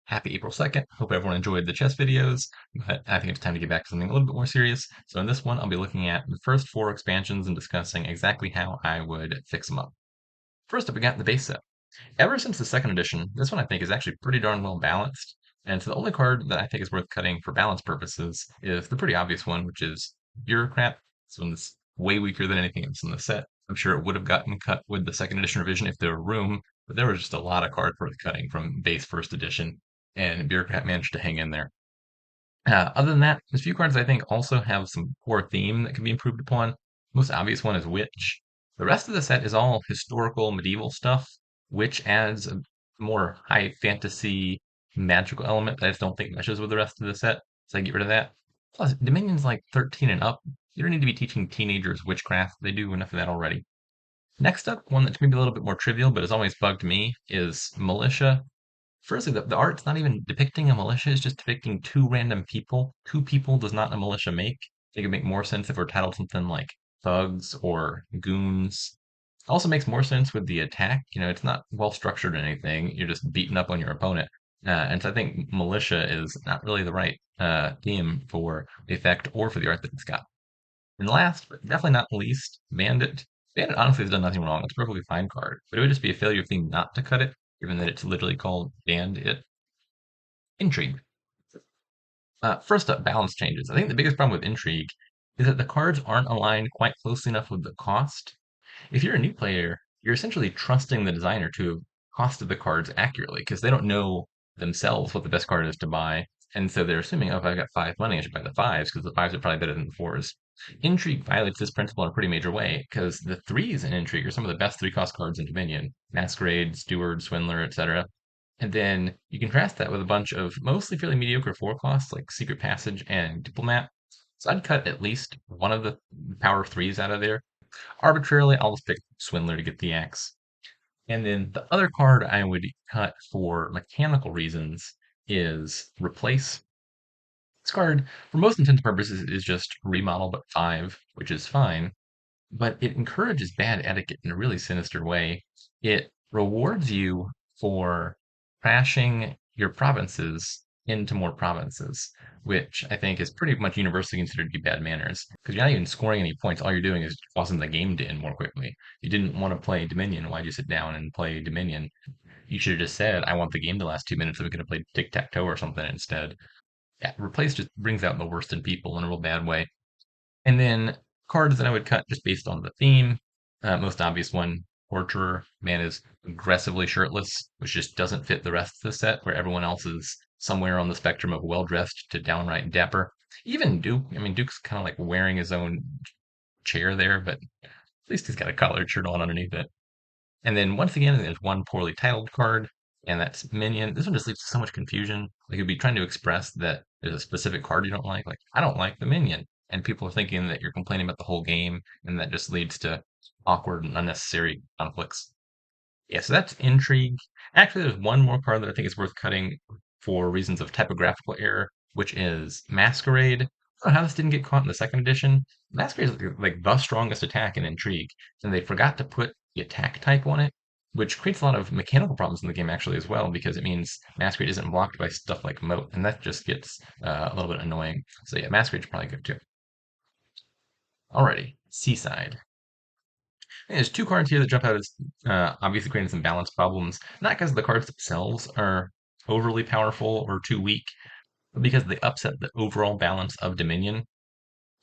Happy April 2nd. Hope everyone enjoyed the chess videos, but I think it's time to get back to something a little bit more serious. So in this one, I'll be looking at the first four expansions and discussing exactly how I would fix them up. First up, we got the base set. Ever since the second edition, this one I think is actually pretty darn well balanced. And so the only card that I think is worth cutting for balance purposes is the pretty obvious one, which is Bureaucrat. This one's way weaker than anything else in the set. I'm sure it would have gotten cut with the second edition revision if there were room, but there was just a lot of cards worth cutting from base first edition, and Bureaucrat managed to hang in there. Other than that, there's a few cards I think also have some core theme that can be improved upon. Most obvious one is Witch. The rest of the set is all historical medieval stuff. Witch adds a more high fantasy magical element that I just don't think meshes with the rest of the set, so I get rid of that. Plus, Dominion's like 13 and up. You don't need to be teaching teenagers witchcraft. They do enough of that already. Next up, one that's maybe a little bit more trivial, but has always bugged me, is Militia. Firstly, the art's not even depicting a militia, it's just depicting two random people. Two people does not a militia make. It could make more sense if we're titled something like thugs or goons. Also makes more sense with the attack. It's not well structured or anything. You're just beating up on your opponent. And so I think militia is not really the right theme for the effect or for the art that it's got. And last, but definitely not least, Bandit. Bandit honestly has done nothing wrong. It's a perfectly fine card, but it would just be a failure theme not to cut it, given that it's literally called Bandit. Intrigue. First up, balance changes. I think the biggest problem with Intrigue is that the cards aren't aligned quite closely enough with the cost. If you're a new player, you're essentially trusting the designer to have costed the cards accurately because they don't know themselves what the best card is to buy. And so they're assuming, oh, if I've got 5 money, I should buy the fives because the fives are probably better than the fours. Intrigue violates this principle in a pretty major way because the threes in Intrigue are some of the best three cost cards in Dominion: Masquerade, Steward, Swindler, etc. And then you contrast that with a bunch of mostly fairly mediocre four costs like Secret Passage and Diplomat. So I'd cut at least one of the power threes out of there. Arbitrarily, I'll just pick Swindler to get the X. And then the other card I would cut for mechanical reasons is Replace. This card, for most intents and purposes, is just remodel but 5, which is fine, but it encourages bad etiquette in a really sinister way. It rewards you for crashing your provinces into more provinces, which I think is pretty much universally considered to be bad manners. Because you're not even scoring any points. All you're doing is causing the game to end more quickly. You didn't want to play Dominion. Why'd you sit down and play Dominion? You should have just said, I want the game to last 2 minutes so we could have played tic-tac-toe or something instead. Yeah, Replace just brings out the worst in people in a real bad way. And then cards that I would cut just based on the theme. Most obvious one, Torturer. Man is aggressively shirtless, which just doesn't fit the rest of the set, where everyone else is somewhere on the spectrum of well dressed to downright dapper. Even Duke. I mean, Duke's kind of like wearing his own chair there, but at least he's got a collared shirt on underneath it. And then once again, there's one poorly titled card, and that's Minion. This one just leads to so much confusion. Like you'd be trying to express that there's a specific card you don't like. Like, I don't like the Minion. And people are thinking that you're complaining about the whole game, and that just leads to awkward and unnecessary conflicts. Yeah, so that's Intrigue. Actually, there's one more card that I think is worth cutting for reasons of typographical error, which is Masquerade. I don't know how this didn't get caught in the second edition. Masquerade is like the strongest attack in Intrigue, and they forgot to put the attack type on it, which creates a lot of mechanical problems in the game actually as well, because it means Masquerade isn't blocked by stuff like Moat, and that just gets a little bit annoying. So yeah, Masquerade's probably good too. Alrighty, Seaside. There's two cards here that jump out as obviously creating some balance problems, not because the cards themselves are overly powerful or too weak, but because they upset the overall balance of Dominion.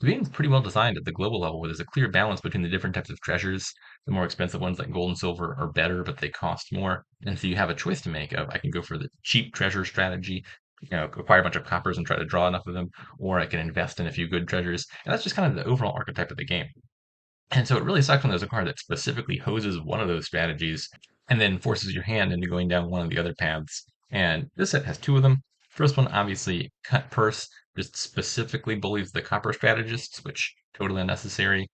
The game's pretty well designed at the global level, where there's a clear balance between the different types of treasures. The more expensive ones like gold and silver are better, but they cost more. And so you have a choice to make of I can go for the cheap treasure strategy, acquire a bunch of coppers and try to draw enough of them, or I can invest in a few good treasures. And that's just kind of the overall archetype of the game. And so it really sucks when there's a card that specifically hoses one of those strategies and then forces your hand into going down one of the other paths. And this set has two of them. First one, obviously, Cut Purse just specifically bullies the copper strategists, which totally unnecessary.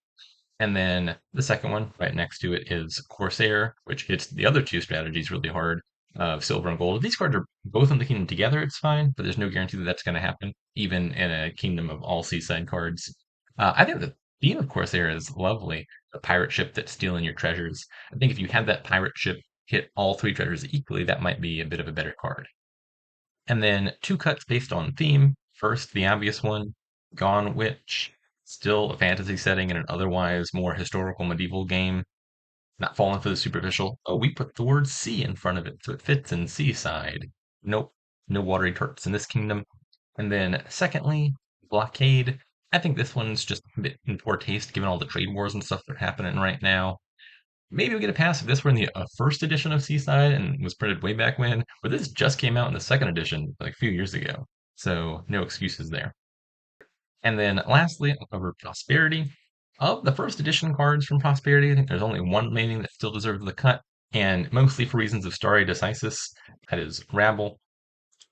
And then the second one, right next to it, is Corsair, which hits the other two strategies really hard of silver and gold. If these cards are both in the kingdom together, it's fine, but there's no guarantee that that's going to happen, even in a kingdom of all seaside cards. I think the theme of Corsair is lovely. A pirate ship that's stealing your treasures. I think if you had that pirate ship hit all three treasures equally, that might be a bit of a better card. And then two cuts based on theme. First, the obvious one, Gone Witch, still a fantasy setting in an otherwise more historical medieval game, not falling for the superficial. Oh, we put the word sea in front of it, so it fits in Seaside. Nope, no watery turrets in this kingdom. And then, secondly, Blockade. I think this one's just a bit in poor taste given all the trade wars and stuff that are happening right now. Maybe we'll get a pass if this were in the first edition of Seaside and was printed way back when, but this just came out in the second edition like a few years ago. So, no excuses there. And then lastly, I'll cover Prosperity. Of the first edition cards from Prosperity, I think there's only one remaining that still deserves the cut, and mostly for reasons of Stare Decisis, that is Rabble.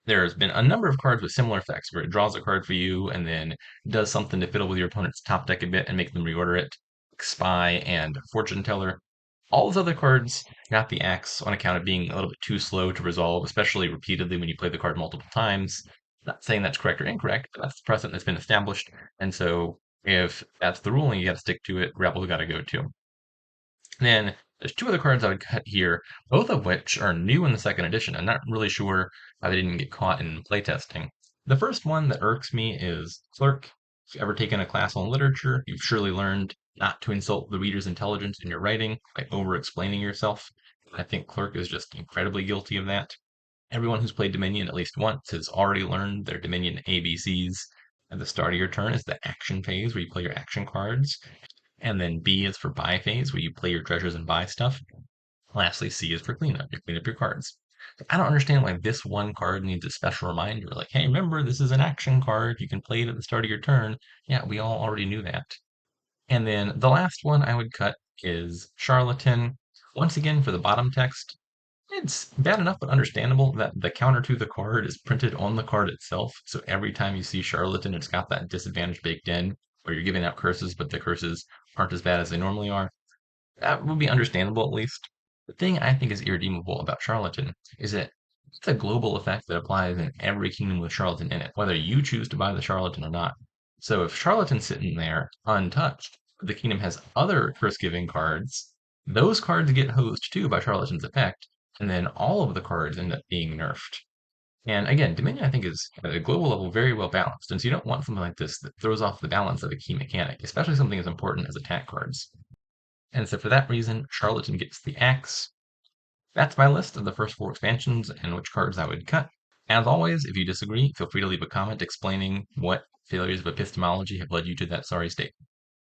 There's been a number of cards with similar effects where it draws a card for you and then does something to fiddle with your opponent's top deck a bit and make them reorder it, like Spy and Fortune Teller. All those other cards got the axe on account of being a little bit too slow to resolve, especially repeatedly when you play the card multiple times. Not saying that's correct or incorrect, but that's the precedent that's been established. And so if that's the rule and you got to stick to it, Rebel's got to go too. Then there's two other cards I would cut here, both of which are new in the second edition. I'm not really sure how they didn't get caught in playtesting. The first one that irks me is Clerk. If you've ever taken a class on literature, you've surely learned not to insult the reader's intelligence in your writing by over-explaining yourself. I think Clerk is just incredibly guilty of that. Everyone who's played Dominion at least once has already learned their Dominion ABCs. At the start of your turn is the action phase where you play your action cards. And then B is for buy phase, where you play your treasures and buy stuff. Lastly, C is for cleanup. You clean up your cards. I don't understand why this one card needs a special reminder. Like, hey, remember, this is an action card. You can play it at the start of your turn. Yeah, we all already knew that. And then the last one I would cut is Charlatan. Once again, for the bottom text, it's bad enough but understandable that the counter to the card is printed on the card itself. So every time you see Charlatan, it's got that disadvantage baked in, where you're giving out curses, but the curses aren't as bad as they normally are. That would be understandable at least. The thing I think is irredeemable about Charlatan is that it's a global effect that applies in every kingdom with Charlatan in it, whether you choose to buy the Charlatan or not. So if Charlatan's sitting there untouched, but the kingdom has other curse giving cards, those cards get hosed too by Charlatan's effect, and then all of the cards end up being nerfed. And again, Dominion I think is at a global level very well balanced, and so you don't want something like this that throws off the balance of a key mechanic, especially something as important as attack cards. And so for that reason, Charlatan gets the axe. That's my list of the first four expansions and which cards I would cut. As always, if you disagree, feel free to leave a comment explaining what failures of epistemology have led you to that sorry state.